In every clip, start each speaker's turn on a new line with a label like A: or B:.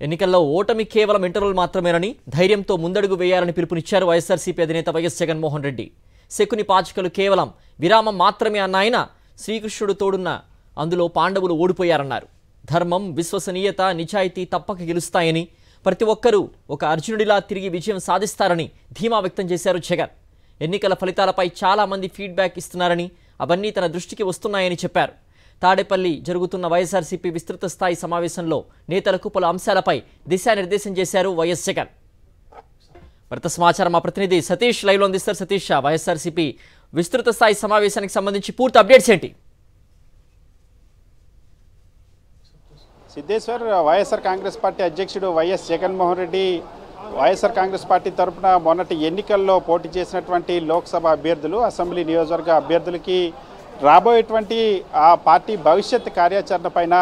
A: ఎన్నికల్లో ఓటమి కేవలం ఇంటర్వల్ మాత్రమేనని ధైర్యంతో ముందడుగు వేయాలని పిలుపునిచ్చారు వైఎస్ఆర్సీపీ అధినేత వైఎస్ జగన్మోహన్ రెడ్డి. శకుని పాచికలు కేవలం విరామం మాత్రమే అన్న ఆయన శ్రీకృష్ణుడు తోడున్న అందులో పాండవులు ఓడిపోయారన్నారు. ధర్మం, విశ్వసనీయత, నిజాయితీ తప్పక గెలుస్తాయని, ప్రతి ఒక్కరూ ఒక అర్జునుడిలా తిరిగి విజయం సాధిస్తారని ధీమా వ్యక్తం చేశారు జగన్. ఎన్నికల ఫలితాలపై చాలా మంది ఫీడ్బ్యాక్ ఇస్తున్నారని, అవన్నీ తన దృష్టికి వస్తున్నాయని చెప్పారు. తాడేపల్లి జరుగుతున్న వైఎస్ఆర్సీపీ విస్తృత స్థాయి సమావేశంలో నేతలకు పలు అంశాలపై దిశానిర్దేశం చేశారు వైఎస్ జగన్. మరింత సమాచారం మా ప్రతినిధి సతీష్ లైవ్లో అందిస్తారు. సతీష్, వైఎస్ఆర్సీపీ విస్తృత స్థాయి సమావేశానికి సంబంధించి పూర్తి అప్డేట్స్ ఏంటి?
B: సిద్ధేశ్వర్, వైఎస్ఆర్ కాంగ్రెస్ పార్టీ అధ్యక్షుడు వైఎస్ జగన్మోహన్ రెడ్డి వైఎస్ఆర్ కాంగ్రెస్ పార్టీ తరఫున మొన్నటి ఎన్నికల్లో పోటీ చేసినటువంటి లోక్సభ అభ్యర్థులు, అసెంబ్లీ నియోజకవర్గ అభ్యర్థులకి రాబోయేటువంటి ఆ పార్టీ భవిష్యత్ కార్యాచరణ పైన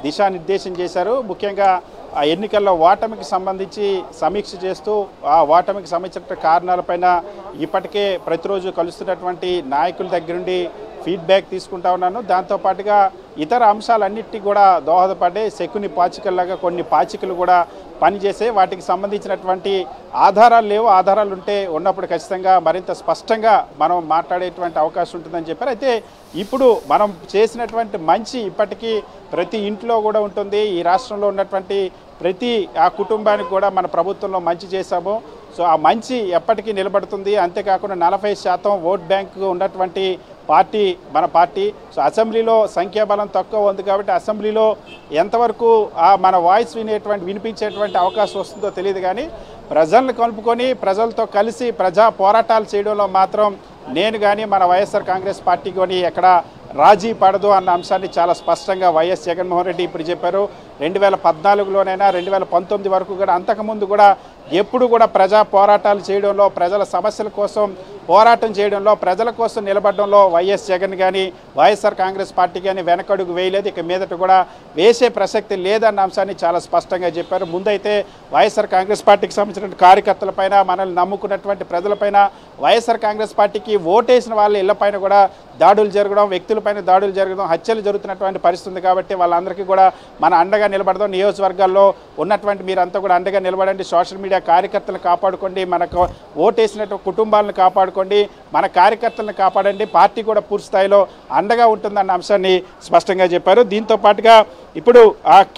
B: దిశానిర్దేశం చేశారు. ముఖ్యంగా ఆ ఎన్నికల్లో ఓటమికి సంబంధించి సమీక్ష చేస్తూ ఆ ఓటమికి సంబంధించిన కారణాలపైన ఇప్పటికే ప్రతిరోజు కలుస్తున్నటువంటి నాయకుల దగ్గర నుండి ఫీడ్బ్యాక్ తీసుకుంటా ఉన్నాను. దాంతోపాటుగా ఇతర అంశాలన్నింటినీ కూడా దోహదపడే శకుని పాచికల్లాగా కొన్ని పాచికలు కూడా పనిచేసే, వాటికి సంబంధించినటువంటి ఆధారాలు లేవు, ఆధారాలు ఉంటే ఉన్నప్పుడు ఖచ్చితంగా మరింత స్పష్టంగా మనం మాట్లాడేటువంటి అవకాశం ఉంటుందని చెప్పారు. అయితే ఇప్పుడు మనం చేసినటువంటి మంచి ఇప్పటికీ ప్రతి ఇంట్లో కూడా ఉంటుంది. ఈ రాష్ట్రంలో ఉన్నటువంటి ప్రతి ఆ కుటుంబానికి కూడా మన ప్రభుత్వంలో మంచి చేశాము. సో ఆ మంచి ఎప్పటికీ నిలబడుతుంది. అంతేకాకుండా 40% ఓట్ బ్యాంకు ఉన్నటువంటి పార్టీ మన పార్టీ. సో అసెంబ్లీలో సంఖ్యాబలం తక్కువ ఉంది కాబట్టి అసెంబ్లీలో ఎంతవరకు మన వాయిస్ వినిపించేటువంటి అవకాశం వస్తుందో తెలియదు. కానీ ప్రజలను కలుపుకొని ప్రజలతో కలిసి ప్రజా పోరాటాలు చేయడంలో మాత్రం నేను కానీ మన వైఎస్ఆర్ కాంగ్రెస్ పార్టీ కానీ ఎక్కడ రాజీ పడదు అన్న అంశాన్ని చాలా స్పష్టంగా వైఎస్ జగన్మోహన్ రెడ్డి ఇప్పుడు చెప్పారు. 2014లోనైనా 2019 వరకు కూడా, అంతకుముందు కూడా ఎప్పుడు కూడా ప్రజా పోరాటాలు చేయడంలో, ప్రజల సమస్యల కోసం పోరాటం చేయడంలో, ప్రజల కోసం నిలబడడంలో వైఎస్ జగన్ కానీ వైఎస్ఆర్ కాంగ్రెస్ పార్టీ కానీ వెనకడుగు వేయలేదు. ఇక మీదట కూడా వేసే ప్రసక్తి లేదన్న అంశాన్ని చాలా స్పష్టంగా చెప్పారు. ముందైతే వైఎస్ఆర్ కాంగ్రెస్ పార్టీకి సంబంధించిన కార్యకర్తలపైన, మనల్ని నమ్ముకున్నటువంటి ప్రజలపైన, వైఎస్ఆర్ కాంగ్రెస్ పార్టీకి ఓటేసిన వాళ్ళ ఇళ్లపైన కూడా దాడులు జరగడం, వ్యక్తులపైన దాడులు జరగడం, హత్యలు జరుగుతున్నటువంటి పరిస్థితి ఉంది. కాబట్టి వాళ్ళందరికీ కూడా మన అండగా నిలబడదాం. నియోజకవర్గాల్లో ఉన్నటువంటి మీరంతా కూడా అండగా నిలబడండి. సోషల్ మీడియా కార్యకర్తలను కాపాడుకోండి, మనకు ఓటేసినటువంటి కుటుంబాలను కాపాడుకోండి, మన కార్యకర్తలను కాపాడండి. పార్టీ కూడా పూర్తి స్థాయిలో అండగా ఉంటుందన్న అంశాన్ని స్పష్టంగా చెప్పారు. దీంతో పాటుగా ఇప్పుడు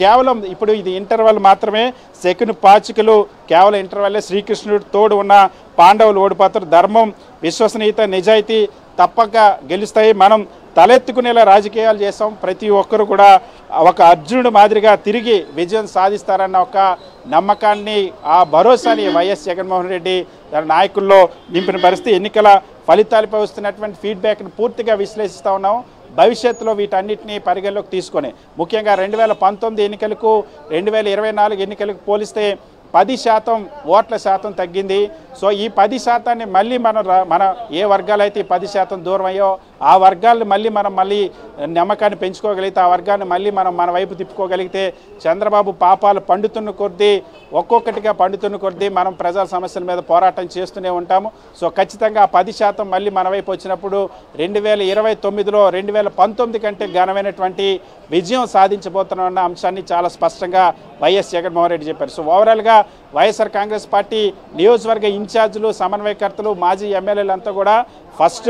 B: కేవలం ఇప్పుడు ఇది ఇంటర్వల్ మాత్రమే, శకుని పాచికలు కేవలం ఇంటర్వల్లే. శ్రీకృష్ణుడు తోడు ఉన్న పాండవులు ఓడిపోతారు. ధర్మం, విశ్వసనీయత, నిజాయితీ తప్పక గెలుస్తాయి. మనం తలెత్తుకునేలా రాజకీయాలు చేస్తాం. ప్రతి ఒక్కరు కూడా ఒక అర్జునుడు మాదిరిగా తిరిగి విజయం సాధిస్తారన్న ఒక నమ్మకాన్ని, ఆ భరోసాని వైఎస్ జగన్మోహన్ రెడ్డి తన నాయకుల్లో నింపిన పరిస్థితి. ఎన్నికల ఫలితాలపై వస్తున్నటువంటి ఫీడ్బ్యాక్ను పూర్తిగా విశ్లేషిస్తూ ఉన్నాం. భవిష్యత్తులో వీటన్నిటిని పరిగణలోకి తీసుకొని ముఖ్యంగా 2019 ఎన్నికలకు 2024 ఎన్నికలకు పోలిస్తే 10% ఓట్ల శాతం తగ్గింది. సో ఈ 10%ని మళ్ళీ మన ఏ వర్గాలైతే 10% దూరం అయ్యో ఆ వర్గాలను మళ్ళీ నమ్మకాన్ని పెంచుకోగలిగితే, ఆ వర్గాన్ని మళ్ళీ మన వైపు తిప్పుకోగలిగితే, చంద్రబాబు పాపాలు పండుతున్న కొద్దీ, ఒక్కొక్కటిగా పండుతున్న కొద్దీ మనం ప్రజల సమస్యల మీద పోరాటం చేస్తూనే ఉంటాము. సో ఖచ్చితంగా ఆ 10% మళ్ళీ మన వైపు వచ్చినప్పుడు 2029లో 2019 కంటే ఘనమైనటువంటి విజయం సాధించబోతున్న అంశాన్ని చాలా స్పష్టంగా వైఎస్ జగన్మోహన్ రెడ్డి చెప్పారు. సో ఓవరాల్గా వైఎస్ఆర్ కాంగ్రెస్ పార్టీ నియోజకవర్గ ఇన్ఛార్జీలు, సమన్వయకర్తలు, మాజీ ఎమ్మెల్యేలు అంతా కూడా ఫస్ట్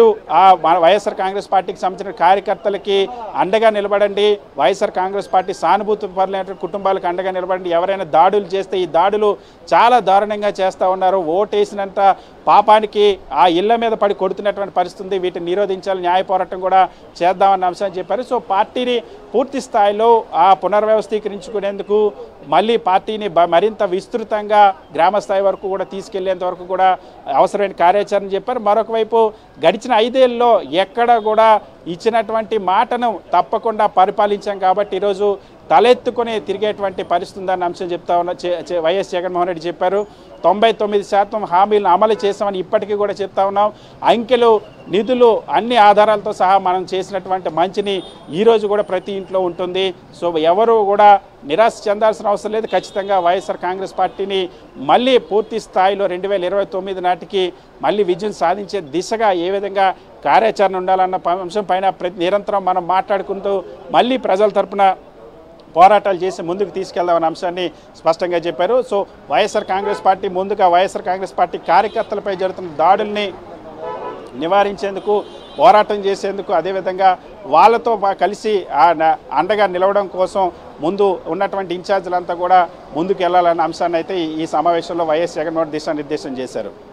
B: వైఎస్ఆర్ కాంగ్రెస్ పార్టీకి సంబంధించిన కార్యకర్తలకి అండగా నిలబడండి, వైఎస్ఆర్ కాంగ్రెస్ పార్టీ సానుభూతి పరులైన కుటుంబాలకు అండగా నిలబడండి. ఎవరైనా దాడులు చేస్తే, ఈ దాడులు చాలా దారుణంగా చేస్తూ ఉన్నారు, ఓటేసినంత పాపానికి ఆ ఇళ్ల మీద పడి కొడుతున్నటువంటి పరిస్థితి ఉంది. వీటిని నిరోధించాలి, న్యాయ పోరాటం కూడా చేద్దామన్న అంశాన్ని చెప్పారు. సో పార్టీని పూర్తి స్థాయిలో పునర్వ్యవస్థీకరించుకునేందుకు, మళ్ళీ పార్టీని మరింత విస్తృతంగా గ్రామ స్థాయి వరకు కూడా తీసుకెళ్లేంత వరకు కూడా అవసరమైన కార్యాచరణ చెప్పారు. మరొక వైపు గడిచిన 5 ఏళ్ళలో ఎక్కడ కూడా ఇచ్చినటువంటి మాటను తప్పకుండా పరిపాలించాం కాబట్టి ఈరోజు తలెత్తుకొని తిరిగేటువంటి పరిస్థితి ఉందన్న అంశం చెప్తా ఉన్న వైఎస్ జగన్మోహన్ రెడ్డి చెప్పారు. 99% హామీలను అమలు చేసామని ఇప్పటికీ కూడా చెప్తా ఉన్నాం. అంకెలు, నిధులు, అన్ని ఆధారాలతో సహా మనం చేసినటువంటి మంచిని ఈరోజు కూడా ప్రతి ఇంట్లో ఉంటుంది. సో ఎవరు కూడా నిరాశ చెందాల్సిన అవసరం లేదు. ఖచ్చితంగా వైఎస్ఆర్ కాంగ్రెస్ పార్టీని మళ్ళీ పూర్తి స్థాయిలో 2029 నాటికి మళ్ళీ విజయం సాధించే దిశగా ఏ విధంగా కార్యాచరణ ఉండాలన్న అంశం పైన నిరంతరం మనం మాట్లాడుకుంటూ మళ్ళీ ప్రజల తరపున పోరాటాలు చేసి ముందుకు తీసుకెళ్దామనే అంశాన్ని స్పష్టంగా చెప్పారు. సో వైఎస్ఆర్ కాంగ్రెస్ పార్టీ ముందుగా వైఎస్ఆర్ కాంగ్రెస్ పార్టీ కార్యకర్తలపై జరుగుతున్న దాడుల్ని నివారించేందుకు పోరాటం చేసేందుకు అదేవిధంగా వాళ్ళతో కలిసి అండగా నిలవడం కోసం ముందు ఉన్నటువంటి ఇన్ఛార్జీలంతా కూడా ముందుకు వెళ్ళాలన్న అంశాన్ని అయితే ఈ సమావేశంలో వైఎస్ జగన్మోహన్ దిశానిర్దేశం చేశారు.